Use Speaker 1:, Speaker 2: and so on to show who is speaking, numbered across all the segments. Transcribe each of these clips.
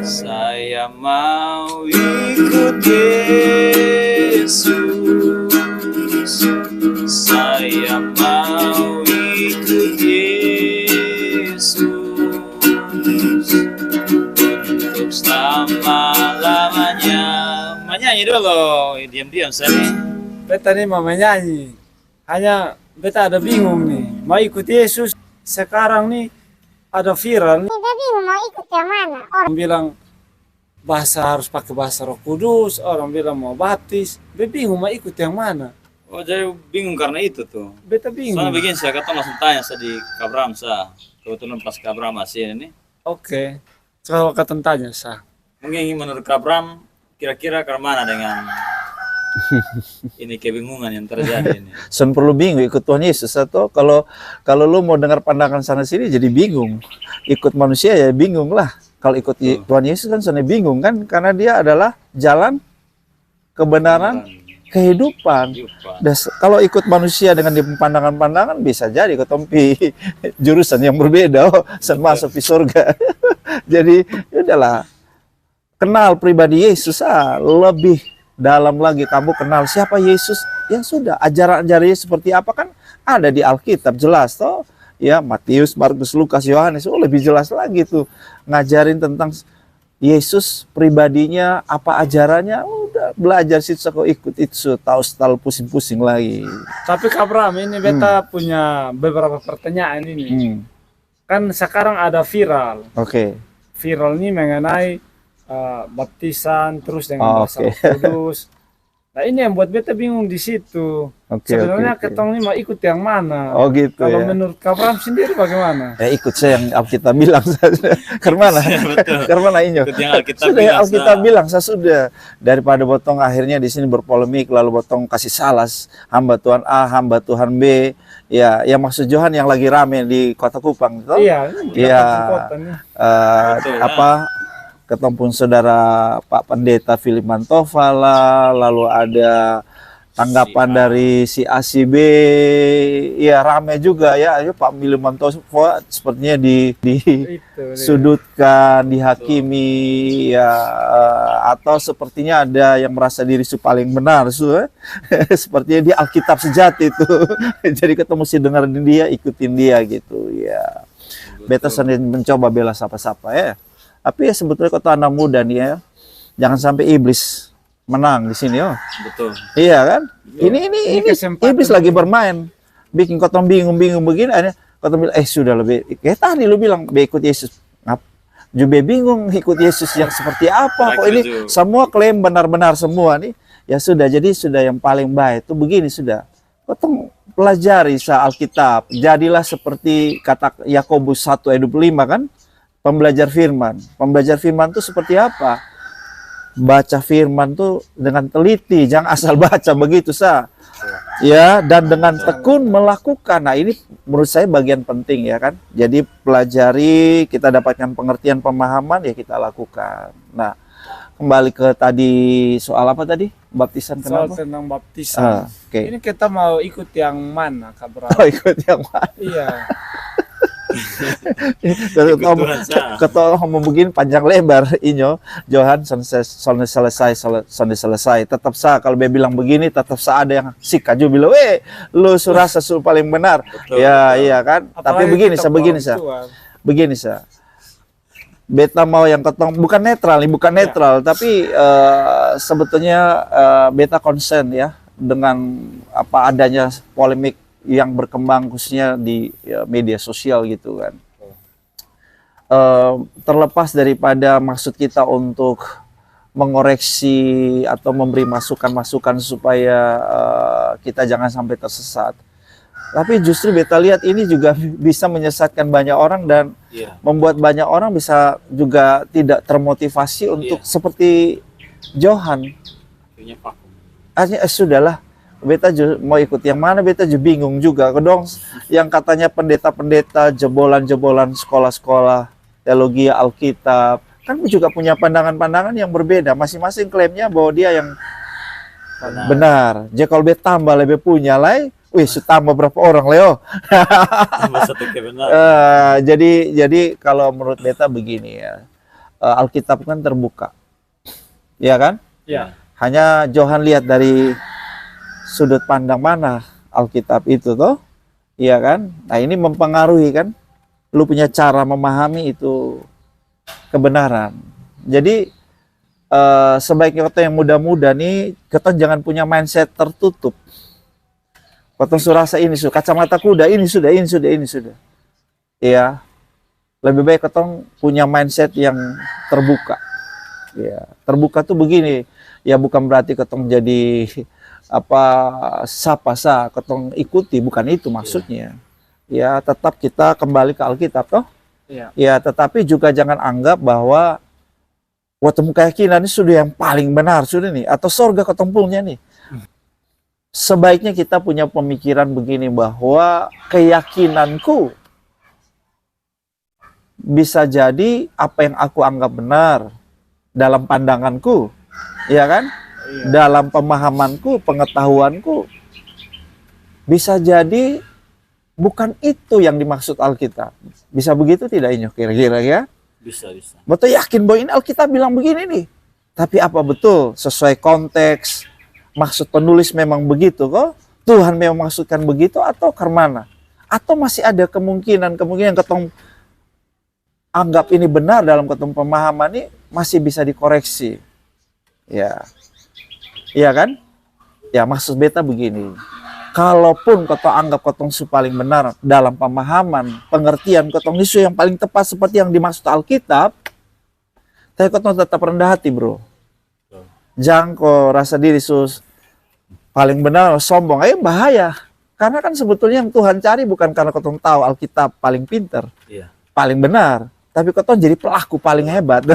Speaker 1: Saya mau ikut Yesus. Saya mau ikut Yesus untuk selama-lamanya. Menyanyi dulu, diam-diam saya.
Speaker 2: Beta nih mau menyanyi, hanya beta ada bingung nih, mau ikut Yesus. Sekarang nih ada viral nih,
Speaker 3: Beta bingung mau ikut yang mana. Orang
Speaker 2: orang bilang harus pakai bahasa Roh Kudus, orang bilang mau baptis. Beta bingung mau ikut yang mana.
Speaker 1: Oh, jadi bingung karena itu tuh.
Speaker 2: Beta bingung.
Speaker 1: Soalnya begini, saya kata langsung tanya saya di Kabram saya. Kebetulan pas Kabram masih ini.
Speaker 2: Oke, coba kata tanya sah.
Speaker 1: Mungkin menurut Kabram, kira-kira ke mana dengan ini kebingungan yang terjadi ini?
Speaker 4: Sen perlu bingung ikut Tuhan Yesus atau kalau lu mau dengar pandangan sana sini jadi bingung. Ikut manusia ya bingung lah. Kalau ikut Tuhan Yesus kan sana bingung kan karena dia adalah jalan kebenaran kehidupan. Kalau ikut manusia dengan pandangan-pandangan bisa jadi ketompi jurusan yang berbeda, masuk di surga. Jadi udahlah, kenal pribadi Yesus lebih dalam lagi. Kamu kenal siapa Yesus, ya sudah, ajaran-ajarannya seperti apa kan ada di Alkitab jelas toh. Ya, Matius, Markus, Lukas, Yohanes, lebih jelas lagi tuh ngajarin tentang Yesus pribadinya, apa ajarannya, udah belajar situ kok ikut itu, tahu setel pusing-pusing lagi.
Speaker 2: Tapi Kak Bram, ini beta punya beberapa pertanyaan ini. Kan sekarang ada viral.
Speaker 4: Oke.
Speaker 2: Viral ini mengenai baptisan terus dengan bahasa Roh Kudus. Nah ini yang buat beta bingung di situ. Sebenarnya ketong ini mau ikut yang mana?
Speaker 4: Oh gitu.
Speaker 2: Kalau
Speaker 4: ya.
Speaker 2: menurut Kak Bram sendiri bagaimana?
Speaker 4: Ya ikut saya yang Alkitab bilang saja. Karena ini. Sudah yang Alkitab bilang saya sudah, daripada botong akhirnya di sini berpolemik lalu botong kasih salas hamba Tuhan A, hamba Tuhan B. Ya, yang maksud Johan yang lagi rame di Kota Kupang itu.
Speaker 2: Iya.
Speaker 4: Ketemu saudara Pak Pendeta Philip Mantofala, lalu ada tanggapan dari si A, si B, ya rame juga ya, Pak Philip Mantofala sepertinya disudutkan, dihakimi, ya atau sepertinya ada yang merasa diri paling benar, sepertinya dia Alkitab sejati itu, jadi ketemu si dengerin dia, ikutin dia gitu, ya. Beta sendiri mencoba bela siapa-siapa ya. Tapi ya sebetulnya kota anak muda nih ya, jangan sampai iblis menang di sini oh.
Speaker 1: Betul.
Speaker 4: Iya kan? Ini iblis lagi bermain, bikin kota bingung begini. Akhirnya kota bilang, sudah lebih. Kayak tadi lu bilang, ikut Yesus. Juga bingung ikut Yesus yang seperti apa? Kok ini semua klaim benar-benar semua nih? Ya sudah, jadi sudah yang paling baik itu begini sudah. Kau pelajari Alkitab, jadilah seperti kata Yakobus 1:25 kan? Pembelajar firman. Pembelajar firman itu seperti apa? Baca firman tuh dengan teliti, jangan asal baca begitu ya, dan dengan tekun melakukan. Nah, ini menurut saya bagian penting ya kan. Jadi pelajari, kita dapatkan pengertian, pemahaman ya kita lakukan. Nah, kembali ke tadi soal apa tadi? Baptisan kenapa?
Speaker 2: Soal tentang baptisan. Ini kita mau ikut yang mana, Kak Bram?
Speaker 4: Oh, ikut yang mana?
Speaker 2: Iya.
Speaker 4: Ketua ngomong begini panjang lebar inyo Johan selesai tetap kalau dia bilang begini tetap ada yang kaju bilang lu surasa paling benar. Betul, ya betul. Iya kan. Tapi begini beta mau yang ketong bukan netral tapi sebetulnya beta concern ya dengan apa adanya polemik yang berkembang khususnya di media sosial gitu kan. Terlepas daripada maksud kita untuk mengoreksi atau memberi masukan-masukan supaya kita jangan sampai tersesat. Tapi justru beta lihat ini juga bisa menyesatkan banyak orang dan membuat banyak orang bisa juga tidak termotivasi untuk seperti Johan. Akhirnya sudahlah. Beta mau ikut yang mana, beta juga bingung juga. Kedong yang katanya pendeta-pendeta, jebolan-jebolan sekolah-sekolah, teologi Alkitab, kan juga punya pandangan-pandangan yang berbeda. Masing-masing klaimnya bahwa dia yang benar. Jadi kalau beta tambah lebih punya tambah berapa orang Leo?
Speaker 1: Jadi
Speaker 4: kalau menurut beta begini ya. Alkitab kan terbuka. Ya kan?
Speaker 2: Ya.
Speaker 4: Hanya Johan lihat dari sudut pandang mana Alkitab itu toh. Iya kan? Nah, ini mempengaruhi kan? Lu punya cara memahami itu kebenaran. Jadi sebaiknya kita yang muda-muda nih, kita jangan punya mindset tertutup. Kita surasa ini sudah kacamata kuda, ini sudah. Iya. Lebih baik kita punya mindset yang terbuka. Ya, terbuka tuh begini. Ya bukan berarti kita jadi apa sapa-sa, kita ikuti, bukan itu maksudnya. Ya, tetap kita kembali ke Alkitab toh.
Speaker 2: Iya.
Speaker 4: Ya, tetapi juga jangan anggap bahwa ketemu keyakinan ini sudah yang paling benar sudah nih, atau surga ketempuhnya nih. Sebaiknya kita punya pemikiran begini bahwa keyakinanku bisa jadi apa yang aku anggap benar dalam pandanganku, ya kan?
Speaker 2: Iya.
Speaker 4: Dalam pemahamanku, pengetahuanku, bisa jadi bukan itu yang dimaksud Alkitab. Bisa begitu tidak Inyo kira-kira ya?
Speaker 1: Bisa.
Speaker 4: Betul yakin bahwa ini Alkitab bilang begini nih. Tapi apa betul sesuai konteks, maksud penulis memang begitu kok? Tuhan memang maksudkan begitu atau karena? Atau masih ada kemungkinan ketong anggap ini benar dalam ketemu pemahaman ini masih bisa dikoreksi. Ya. Iya kan? Ya maksud beta begini. Kalaupun ketong anggap ketong su paling benar dalam pemahaman, pengertian ketong isu yang paling tepat seperti yang dimaksud Alkitab, tapi ketong tetap rendah hati, bro. Jangan kok rasa diri sus paling benar, sombong. Bahaya. Karena kan sebetulnya yang Tuhan cari bukan karena ketong tahu Alkitab paling pinter, paling benar. Tapi ketong jadi pelaku paling hebat.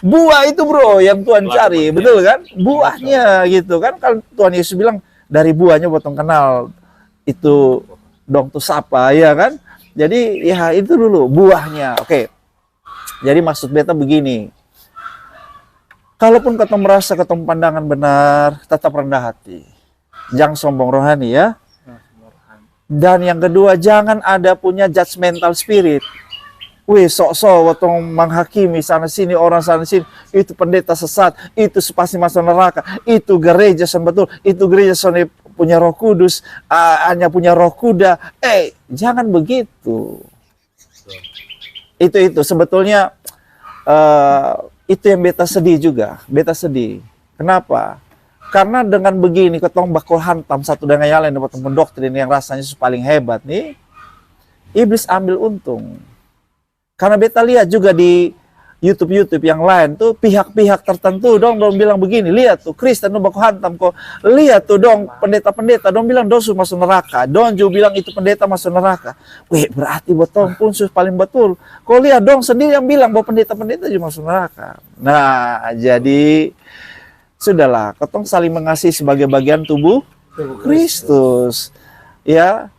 Speaker 4: Buah itu bro yang Tuhan cari, betul kan? Buahnya gitu kan. Kalau Tuhan Yesus bilang dari buahnya potong kenal itu dong tuh sapa, ya kan? Jadi ya itu dulu buahnya. Oke. Jadi maksud beta begini. Kalaupun ketong merasa ketong pandangan benar, tetap rendah hati. Jangan sombong rohani ya. Dan yang kedua, jangan ada punya judgmental spirit. Wih, sok-sok waktu menghakimi sana sini, orang sana sini, itu pendeta sesat, itu pasti masuk neraka, itu gereja son betul, itu gereja son punya Roh Kudus, hanya punya roh kuda. Jangan begitu. Itu sebetulnya itu yang beta sedih juga, beta sedih. Kenapa? Karena dengan begini ketong bakal hantam satu dengan yang lain dapat mendoktrin yang rasanya paling hebat nih, iblis ambil untung. Karena beta lihat juga di YouTube yang lain tuh pihak-pihak tertentu dong bilang begini, lihat tuh Kristen dong baku hantam kok, lihat tuh dong pendeta-pendeta dong bilang dosu masuk neraka, dong juga bilang itu pendeta masuk neraka. Wih, berarti betul pun sus paling betul. Kau lihat dong sendiri yang bilang bahwa pendeta-pendeta juga masuk neraka. Nah, jadi sudahlah, ketong saling mengasihi sebagai bagian tubuh Kristus. Ya,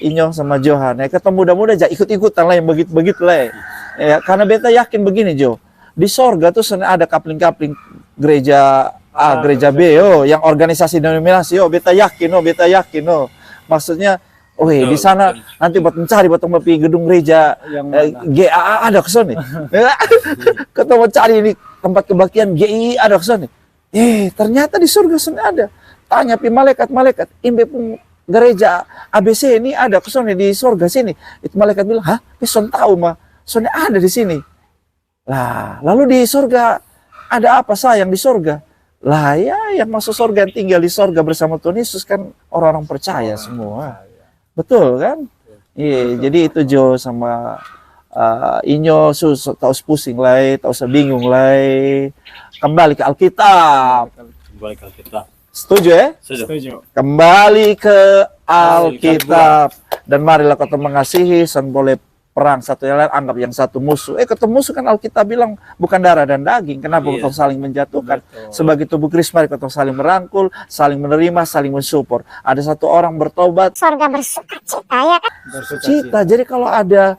Speaker 4: Inyong sama Johan, ya ketemu muda-muda aja ikut-ikutan lah yang begitu lah ya. Karena beta yakin begini Jo, di sorga tuh ada kapling-kapling gereja A, gereja B, yang organisasi denominasi, beta yakin, maksudnya, di sana nanti buat mencari gedung gereja GAA ada kesana, ketemu cari ini tempat kebaktian GI ada kesana, ternyata di surga sana ada, tanya pi malaikat, imbe pun gereja ABC ini ada kesana di surga sini. Itu malaikat bilang, hah? Son tahu mah, soalnya ada di sini. Lah, lalu di surga ada apa sayang di surga? Lah ya, yang masuk surga, yang tinggal di surga bersama Tuhan Yesus kan orang-orang percaya semua. Betul kan? Iya, jadi itu Jo sama Inyo tak usah pusing lah, tak usah bingung lah. Kembali ke Alkitab. Setuju ya?
Speaker 2: Setuju.
Speaker 4: Kembali ke Alkitab. Dan marilah kita mengasihi, san boleh perang satu yang lain, anggap yang satu musuh. Ketemu musuh kan Alkitab bilang bukan darah dan daging. Kenapa kita saling menjatuhkan? Betul. Sebagai tubuh Kristus mari kita saling merangkul, saling menerima, saling mensupport. Ada satu orang bertobat,
Speaker 3: surga bersuka cita ya kan?
Speaker 4: Cita. Jadi kalau ada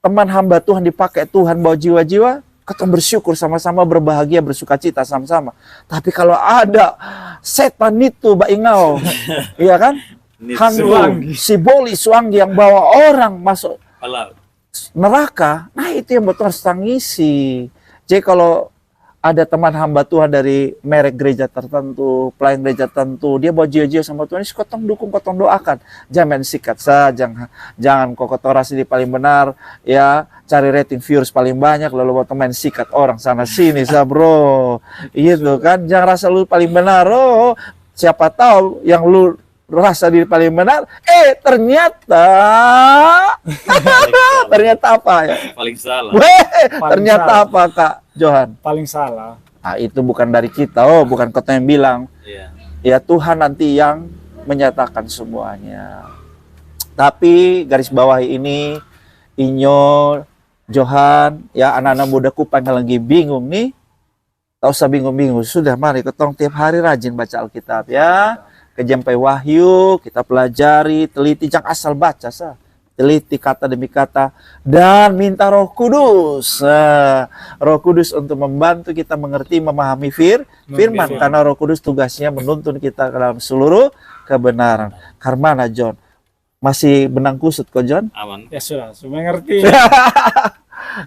Speaker 4: teman hamba Tuhan dipakai Tuhan bawa jiwa-jiwa, kita bersyukur sama-sama, berbahagia, bersuka cita sama-sama. Tapi kalau ada setan itu baingau, iya kan? Hantu, si boli suanggi yang bawa orang masuk neraka, nah itu yang betul harus tangisi. Jadi kalau ada teman hamba Tuhan dari merek gereja tertentu, pelayan gereja tertentu, dia bawa jio-jio sama Tuhan, kotong dukung, kotong doakan. Jangan sikat saja, jangan kokotorasi di paling benar, ya cari rating viewers paling banyak, lalu buat teman sikat orang sana sini, bro. Gitu kan, jangan rasa lu paling benar, siapa tahu yang lu rasa diri paling benar, ternyata ternyata apa ya?
Speaker 1: Paling salah.
Speaker 4: Ternyata
Speaker 2: salah.
Speaker 4: apa Kak Johan?
Speaker 2: Paling salah.
Speaker 4: Nah, itu bukan dari kita, bukan kota yang bilang.
Speaker 1: Iya.
Speaker 4: Ya Tuhan nanti yang menyatakan semuanya. Tapi garis bawah ini, Inyo, Johan, ya anak-anak muda Kupang yang lagi bingung nih, tak usah bingung-bingung, sudah mari ketong tiap hari rajin baca Alkitab ya. Kejampai Wahyu, kita pelajari, teliti, jangan asal baca sah. Teliti kata demi kata dan minta Roh Kudus. Roh Kudus untuk membantu kita mengerti, memahami firman karena Roh Kudus tugasnya menuntun kita ke dalam seluruh kebenaran. Karmana John? Masih benang kusut kok John?
Speaker 1: Aman.
Speaker 2: Ya sudah mengerti.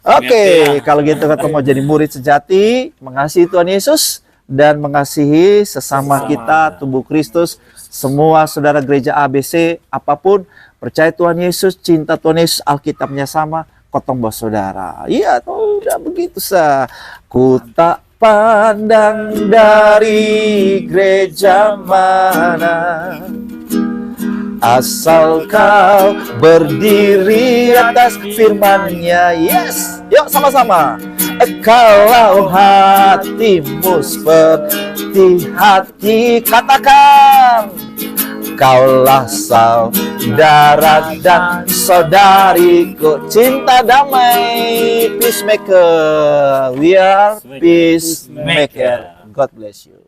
Speaker 4: Oke, kalau gitu kita mau jadi murid sejati, mengasihi Tuhan Yesus dan mengasihi sesama kita, tubuh Kristus, semua saudara gereja ABC, apapun, percaya Tuhan Yesus, cinta Tuhan Yesus, Alkitabnya sama, kotong bos saudara. Iya, tuh udah begitu sah. Ku tak pandang dari gereja mana, asal kau berdiri atas firman-Nya. Yes, yuk sama-sama. Kalau hatimu seperti hati, katakan, kaulah saudara dan saudariku, cinta damai, peacemaker. We are peacemaker. God bless you.